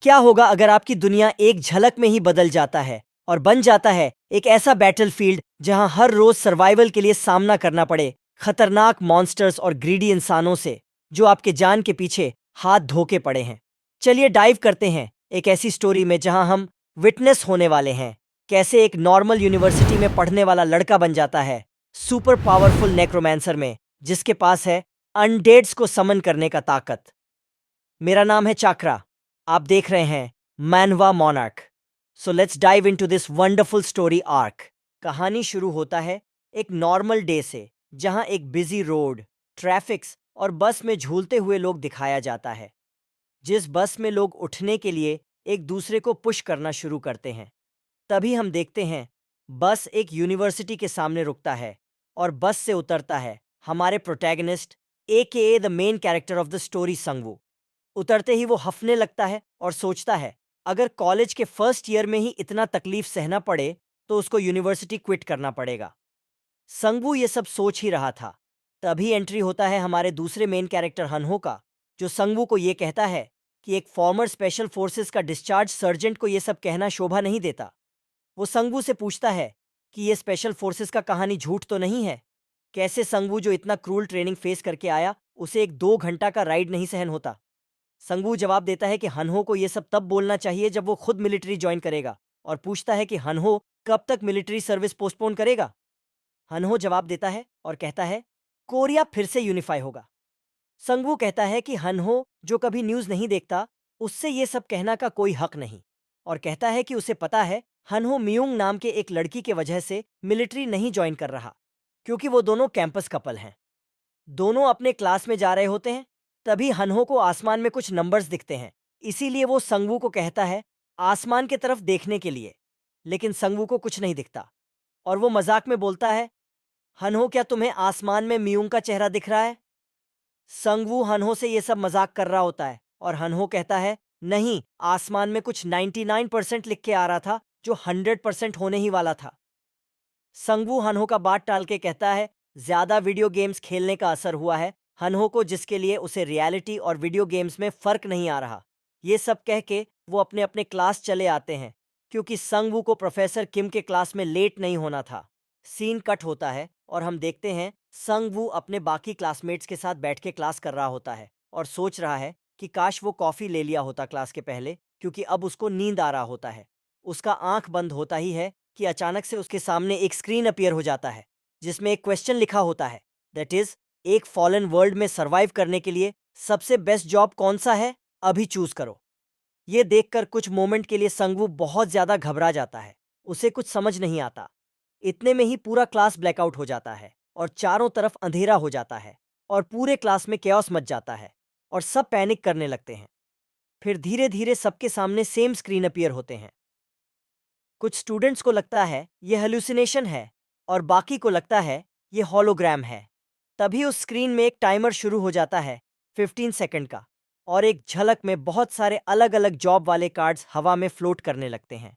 क्या होगा अगर आपकी दुनिया एक झलक में ही बदल जाता है और बन जाता है एक ऐसा बैटलफील्ड जहां हर रोज सर्वाइवल के लिए सामना करना पड़े खतरनाक मॉन्स्टर्स और ग्रीडी इंसानों से जो आपके जान के पीछे हाथ धोके पड़े हैं। चलिए डाइव करते हैं एक ऐसी स्टोरी में जहां हम विटनेस होने वाले हैं कैसे एक नॉर्मल यूनिवर्सिटी में पढ़ने वाला लड़का बन जाता है सुपर पावरफुल नेक्रोमैंसर में जिसके पास है अनडेड्स को समन करने का ताकत। मेरा नाम है चाक्रा। आप देख रहे हैं manhwa monarch. So let's dive into this wonderful story arc. कहानी शुरू होता है एक नॉर्मल डे से जहां एक बिजी रोड, ट्रैफिक्स और बस में झूलते हुए लोग दिखाया जाता है। जिस बस में लोग उठने के लिए एक दूसरे को पुश करना शुरू करते हैं, तभी हम देखते हैं बस एक यूनिवर्सिटी के सामने रुकता है और बस से उतरता है हमारे protagonist a the main character of the story Sungwoo. उतरते ही वो हंसने लगता है और सोचता है अगर कॉलेज के फर्स्ट ईयर में ही इतना तकलीफ सहना पड़े तो उसको यूनिवर्सिटी क्विट करना पड़ेगा। संगवू ये सब सोच ही रहा था, तभी एंट्री होता है हमारे दूसरे मेन कैरेक्टर हनहो का, जो संगवू को ये कहता है कि एक फॉर्मर स्पेशल फोर्सेस का डिस्चार्ज सर्जेंट को ये सब कहना शोभा नहीं देता। वो संगवू से पूछता है कि ये स्पेशल फोर्सेस का कहानी झूठ तो नहीं है। कैसे संगवू जो इतना क्रूल ट्रेनिंग फेस करके आया उसे एक 2 घंटा का राइड नहीं सहन होता। संगवू जवाब देता है कि हनहो को ये सब तब बोलना चाहिए जब वो खुद मिलिट्री ज्वाइन करेगा और पूछता है कि हनहो कब तक मिलिट्री सर्विस पोस्टपोन करेगा। हनहो जवाब देता है और कहता है कोरिया फिर से यूनिफाई होगा। संगवू कहता है कि हनहो जो कभी न्यूज़ नहीं देखता उससे ये सब कहना का कोई हक नहीं, और कहता है कि उसे पता है हनहो मियुंग नाम के एक लड़की के वजह से मिलिट्री नहीं ज्वाइन कर रहा क्योंकि वो दोनों कैंपस कपल हैं। दोनों अपने क्लास में जा रहे होते हैं, तभी हनहो को आसमान में कुछ नंबर्स दिखते हैं, इसीलिए वो संगवू को कहता है आसमान की तरफ देखने के लिए, लेकिन संगवू को कुछ नहीं दिखता और वो मजाक में बोलता है हनहो क्या तुम्हें आसमान में मियुंग का चेहरा दिख रहा है। संगवू हनहो से ये सब मजाक कर रहा होता है और हनहो कहता है नहीं, आसमान में कुछ 99% लिख के आ रहा था जो 100% होने ही वाला था। संगवू हनहो का बात टाल के कहता है ज्यादा वीडियो गेम्स खेलने का असर हुआ है हनहो को, जिसके लिए उसे रियलिटी और वीडियो गेम्स में फर्क नहीं आ रहा। ये सब कह के वो अपने अपने क्लास चले आते हैं क्योंकि संगवू को प्रोफेसर किम के क्लास में लेट नहीं होना था। सीन कट होता है और हम देखते हैं संगवू अपने बाकी क्लासमेट्स के साथ बैठ के क्लास कर रहा होता है और सोच रहा है कि काश वो कॉफ़ी ले लिया होता क्लास के पहले, क्योंकि अब उसको नींद आ रहा होता है। उसका आंख बंद होता ही है कि अचानक से उसके सामने एक स्क्रीन अपीयर हो जाता है जिसमें एक क्वेश्चन लिखा होता है, दैट इज एक फॉलन वर्ल्ड में सरवाइव करने के लिए सबसे बेस्ट जॉब कौन सा है, अभी चूज करो। ये देखकर कुछ मोमेंट के लिए संगवू बहुत ज्यादा घबरा जाता है, उसे कुछ समझ नहीं आता। इतने में ही पूरा क्लास ब्लैकआउट हो जाता है और चारों तरफ अंधेरा हो जाता है और पूरे क्लास में कैओस मच जाता है और सब पैनिक करने लगते हैं। फिर धीरे धीरे सबके सामने सेम स्क्रीन अपीयर होते हैं। कुछ स्टूडेंट्स को लगता है ये हेलुसिनेशन है और बाकी को लगता है ये हॉलोग्राम है। तभी उस स्क्रीन में एक टाइमर शुरू हो जाता है 15 सेकंड का, और एक झलक में बहुत सारे अलग अलग जॉब वाले कार्ड्स हवा में फ्लोट करने लगते हैं।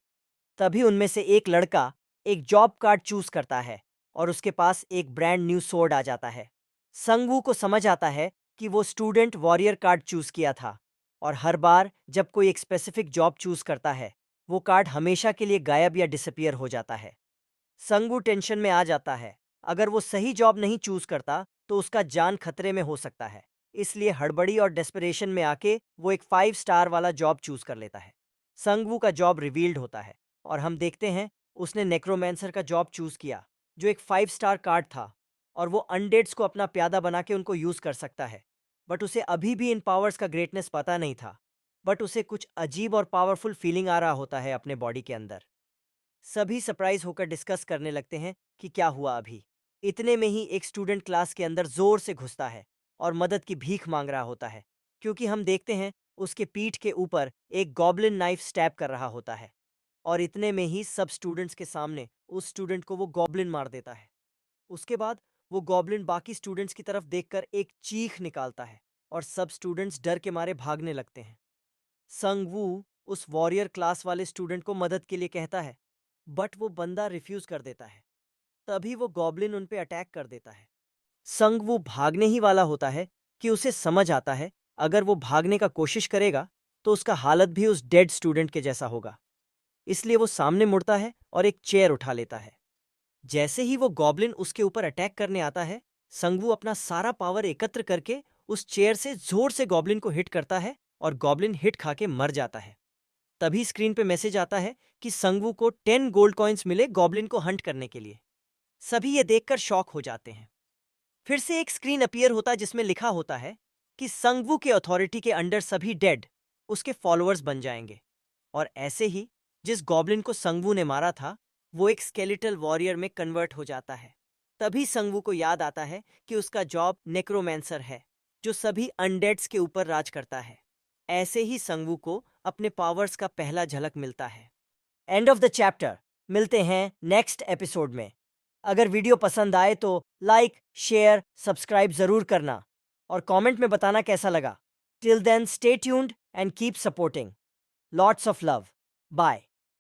तभी उनमें से एक लड़का एक जॉब कार्ड चूज करता है और उसके पास एक ब्रांड न्यू सोर्ड आ जाता है। संगवू को समझ आता है कि वो स्टूडेंट वॉरियर कार्ड चूज किया था, और हर बार जब कोई एक स्पेसिफिक जॉब चूज करता है वो कार्ड हमेशा के लिए गायब या डिसअपियर हो जाता है। संगू टेंशन में आ जाता है, अगर वो सही जॉब नहीं चूज करता तो उसका जान खतरे में हो सकता है, इसलिए हड़बड़ी और डेस्परेशन में आके वो एक 5 स्टार वाला जॉब चूज कर लेता है। संगवू का जॉब रिवील्ड होता है और हम देखते हैं उसने नेक्रोमैंसर का जॉब चूज किया जो एक 5 स्टार कार्ड था, और वो अनडेड्स को अपना प्यादा बना के उनको यूज कर सकता है। बट उसे अभी भी इन पावर्स का ग्रेटनेस पता नहीं था, बट उसे कुछ अजीब और पावरफुल फीलिंग आ रहा होता है अपने बॉडी के अंदर। सभी सरप्राइज होकर डिस्कस करने लगते हैं कि क्या हुआ अभी। इतने में ही एक स्टूडेंट क्लास के अंदर जोर से घुसता है और मदद की भीख मांग रहा होता है, क्योंकि हम देखते हैं उसके पीठ के ऊपर एक गॉब्लिन नाइफ स्टैब कर रहा होता है। और इतने में ही सब स्टूडेंट्स के सामने उस स्टूडेंट को वो गॉब्लिन मार देता है। उसके बाद वो गॉब्लिन बाकी स्टूडेंट्स की तरफ देखकर एक चीख निकालता है और सब स्टूडेंट्स डर के मारे भागने लगते हैं। संगवू उस वॉरियर क्लास वाले स्टूडेंट को मदद के लिए कहता है, बट वो बंदा रिफ्यूज कर देता है। तभी वो गॉब्लिन उन पे अटैक कर देता है। संगवू भागने ही वाला होता है कि उसे समझ आता है अगर वो भागने का कोशिश करेगा तो उसका हालत भी उस डेड स्टूडेंट के जैसा होगा। इसलिए वो सामने मुड़ता है और एक चेयर उठा लेता है। जैसे ही वो गॉब्लिन उसके ऊपर अटैक करने आता है, संगवू अपना सारा पावर एकत्र करके उस चेयर से जोर से गॉब्लिन को हिट करता है और गॉब्लिन हिट खा के मर जाता है। तभी स्क्रीन पे मैसेज आता है कि संगवू को 10 गोल्ड कॉइन्स मिले गॉब्लिन को हंट करने के लिए। सभी ये देखकर शॉक हो जाते हैं। फिर से एक स्क्रीन अपीयर होता है जिसमें लिखा होता है कि संगवू के अथॉरिटी के अंडर सभी डेड उसके फॉलोअर्स बन जाएंगे। और ऐसे ही जिस गॉब्लिन को संगवू ने मारा था वो एक स्केलेटल वॉरियर में कन्वर्ट हो जाता है। तभी संगवू को याद आता है कि उसका जॉब नेक्रोमैंसर है, जो सभी अनडेड्स के ऊपर राज करता है। ऐसे ही संगवू को अपने पावर्स का पहला झलक मिलता है। End of the chapter. मिलते हैं नेक्स्ट एपिसोड में। अगर वीडियो पसंद आए तो लाइक, शेयर, सब्सक्राइब जरूर करना और कमेंट में बताना कैसा लगा। Till then stay tuned and keep supporting. Lots of love. Bye.